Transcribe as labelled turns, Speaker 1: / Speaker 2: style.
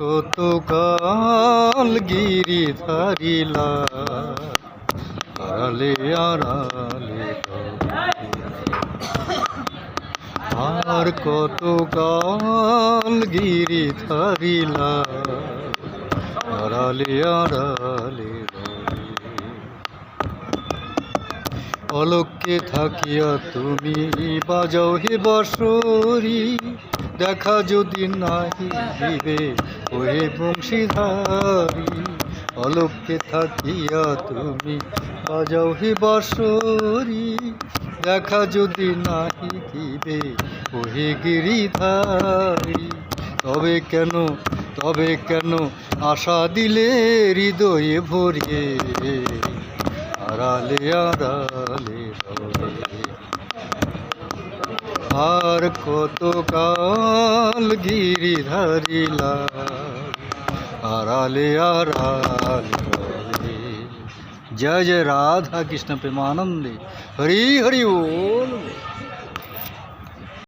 Speaker 1: কতকাল গিরিধারিলা আড়ালে আড়ালে আর কতকাল গিরিধারিলা আড়ালে আড়ালে অলক্ষ্যে থাকিয়া তুমি বাজাও হে বাঁশরি, দেখা যদি নাহি দিবে ওহে বংশীধারী। অলক্ষ্যে থাকিয়া তুমি বাজাও হে বাঁশরি, দেখা যদি নাহি দিবে ওহে গিরিধারী। তবে কেন আশা দিলে হৃদয়ে ভরিয়ে আড়ালে আড়ালে রবে। আর কতকাল গিরিধারিলা আড়ালে আড়ালে রবে। জয় জয় রাধা কৃষ্ণ প্রেমানন্দে। হরি হরি बोल।